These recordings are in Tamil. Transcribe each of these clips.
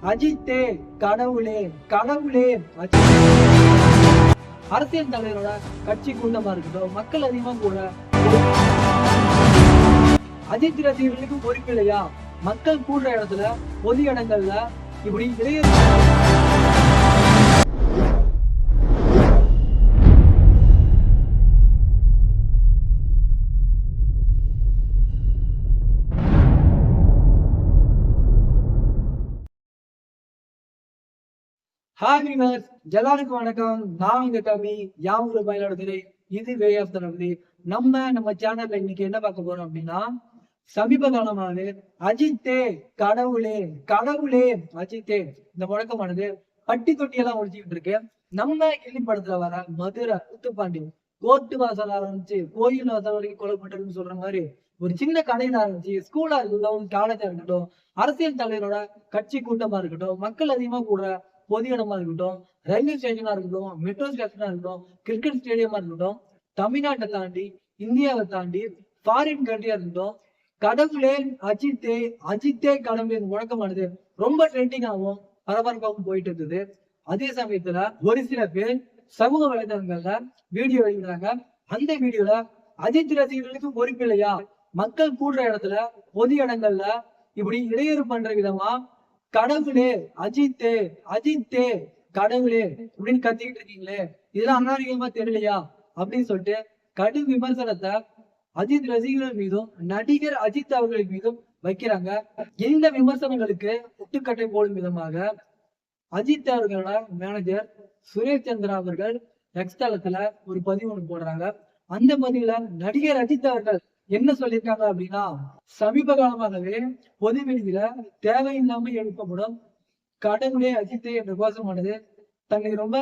அஜித்தே கடவுளே கடவுளே அரசியல் தலைவரோட கட்சி கூட்டமா இருக்கட்டும், மக்கள் அதிகமா கூட அஜித் ரசிகர்களுக்கு பொறுப்பு இல்லையா? மக்கள் கூடுற இடத்துல, பொது இடங்கள்ல இப்படி இடையூறு. ஹாய் வியூவர்ஸ், எல்லாருக்கும் வணக்கம். நான் இந்த கவி யாவூர் மயிலாடுதுறை. இது வே ஆஃப் த நம்பி. நம்ம சேனல்ல இன்னைக்கு என்ன பார்க்க போறோம் அப்படின்னா, சமீப காலமாவே அஜித்தே கடவுளே கடவுளே அஜித்தே இந்த முழக்கமானது பட்டி தொட்டியெல்லாம் ஒழிச்சுக்கிட்டு இருக்கு. நம்ம கிளி படத்துல வர மதுரை முத்துப்பாண்டி கோர்ட்டு வாசல் ஆரம்பிச்சு கோயில் வாசல் வரைக்கும் கொல்லப்பட்டதுன்னு சொல்ற மாதிரி ஒரு சின்ன கடையில ஆரம்பிச்சு ஸ்கூலா இருக்கட்டும், காலேஜா இருக்கட்டும், அரசியல் தலைவரோட கட்சி கூட்டமா இருக்கட்டும், மக்கள் அதிகமா கூட பொது இடமா இருக்கட்டும், ரயில்வே ஸ்டேஷனா இருக்கட்டும், மெட்ரோ ஸ்டேஷனா இருக்கட்டும், கிரிக்கெட் ஸ்டேடியமா இருக்கட்டும், தமிழ்நாட்டை தாண்டி இந்தியாவை தாண்டி ஃபாரின் கண்ட்ரியா இருக்கட்டும், கடவுளே அஜித்தே அஜித்தே கடவுளே முழக்கமானது ரொம்ப ட்ரெண்டிங்காகவும் பரபரப்பாகவும் போயிட்டு இருந்தது. அதே சமயத்துல ஒரு சில பேர் சமூக வலைதளங்கள்ல வீடியோ வெளியிடுறாங்க. அந்த வீடியோல அஜித் ரசிகர்களுக்கு பொறுப்பு இல்லையா? மக்கள் கூடுற இடத்துல, பொது இடங்கள்ல இப்படி இடையூறு பண்ற விதமா கடவுளே அஜித்தே அஜித்தே கடவுளே அப்படின்னு கத்திக்கிட்டு இருக்கீங்களே, இதெல்லாம் அநாகரிகமா தெரியலையா அப்படின்னு சொல்லிட்டு கடும் விமர்சனத்தை அஜித் ரசிகர்கள் மீதும் நடிகர் அஜித் அவர்கள் மீதும் வைக்கிறாங்க. இந்த விமர்சனங்களுக்கு முட்டுக்கட்டை போடும் விதமாக அஜித் அவர்களோட மேனேஜர் சுரேஷ் சந்திரா அவர்கள் எக்ஸ் தளத்துல ஒரு பதிவு ஒன்று போடுறாங்க. அந்த பதிவுல நடிகர் அஜித் அவர்கள் என்ன சொல்லியிருக்காங்க அப்படின்னா, சமீப காலமாகவே பொது வெளியில தேவையில்லாம எழுப்பப்படும் கடவுளே அஜித்தே என்ற கோஷமானது தன்னை ரொம்ப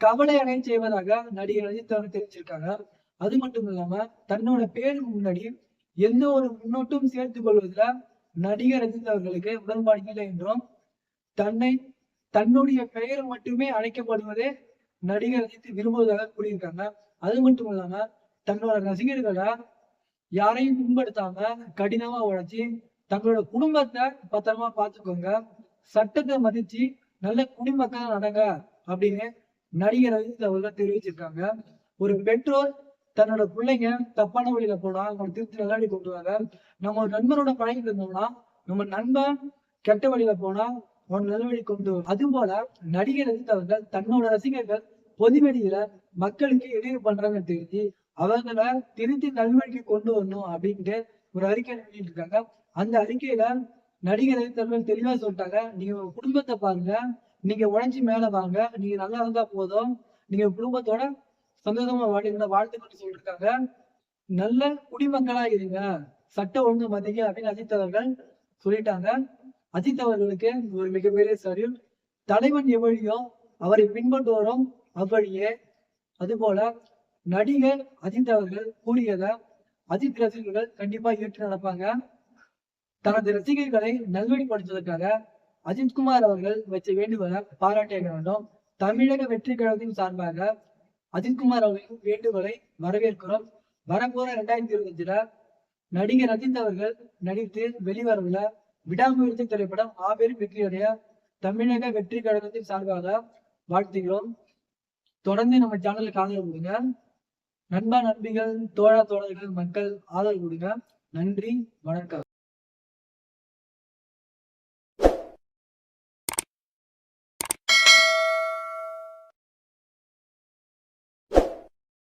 கவலை அடைய செய்வதாக நடிகர் அஜித் அவர்கள் தெரிவிச்சிருக்காங்க. அது மட்டும் இல்லாம தன்னோட பேருக்கு முன்னாடி எந்த ஒரு முன்னோட்டும் சேர்த்துக் கொள்வதில் நடிகர் அஜித் அவர்களுக்கு உடன்பாடு இல்லை என்றும், தன்னுடைய பெயர் மட்டுமே அழைக்கப்படுவதே நடிகர் அஜித் விரும்புவதாக கூறியிருக்காங்க. அது மட்டும் இல்லாம தன்னோட ரசிகர்களை யாரையும் புண்படுத்தாம கடினமா உழைச்சி தங்களோட குடும்பத்தை பத்திரமா பாத்துக்கோங்க, சட்டத்தை மதிச்சு நல்ல குடிமக்களா நடங்க அப்படின்னு நடிகர் அஜித் அவர்கள் தெரிவிச்சிருக்காங்க. ஒரு பெற்றோர் தன்னோட பிள்ளைங்க தப்பான வழியில போனா அவங்க திருத்தி விளையாடி கொண்டுவாங்க. நம்ம ஒரு நண்பரோட பழகிட்டு இருந்தோம்னா, நம்ம நண்பன் கெட்ட வழியில போனா அவன் நல்வழி கொண்டு. அது போல நடிகர் அஜித் அவர்கள் தன்னோட ரசிகர்கள் பொது வெளியில மக்களுக்கு இடையூறு பண்றாங்கன்னு தெரிஞ்சு அவங்கள திருத்தி நல்வழிக்கு கொண்டு வரணும் அப்படின்ட்டு ஒரு அறிக்கை வெளியிட்டிருக்காங்க. அந்த அறிக்கையில நடிகர் அஜித் அவர்கள் தெளிவா சொல்லிட்டாங்க, நீங்க உங்க குடும்பத்தை பாருங்க, நீங்க உழைச்சி மேல வாங்க, நீங்க நல்லா இருந்தா போதும், நீங்க குடும்பத்தோட சந்தோஷமா வாழ்க்கை வாழ்த்துக்கள் சொல்லிருக்காங்க. நல்ல குடிமக்களா இருங்க, சட்ட ஒழுங்கு மதிங்க அப்படின்னு அஜித் அவர்கள் சொல்லிட்டாங்க. அஜித் அவர்களுக்கு ஒரு மிகப்பெரிய சல்யூட். தலைவன் எவ்வழியோ அவரை பின்பற்றுவோரும் அவ்வழியே. அது போல நடிகர் அஜித் அவர்கள் கூறியத அஜித் ரசிகர்கள் கண்டிப்பா ஏற்று நடப்பாங்க. தனது ரசிகர்களை நல்வழிப்படுத்துவதற்காக அஜித்குமார் அவர்கள் வச்ச வேண்டுகோளை பாராட்டிய வேண்டும். தமிழக வெற்றி கழகத்தின் சார்பாக அஜித்குமார் அவர்களின் வேண்டுகோளை வரவேற்கிறோம். வரப்போற 2025 நடிகர் அஜித் அவர்கள் நடித்து வெளிவரவுள்ள விடாமுயற்சி திரைப்படம் மாபெரும் வெற்றியடைய தமிழக வெற்றி கழகத்தின் சார்பாக வாழ்த்துகிறோம். தொடர்ந்து நம்ம சேனலுக்கு ஆதரவு கொடுங்க. நண்பா நண்பிகள், தோழா தோழர்கள், மக்கள் ஆதரவு கொடுங்க. நன்றி, வணக்கம்.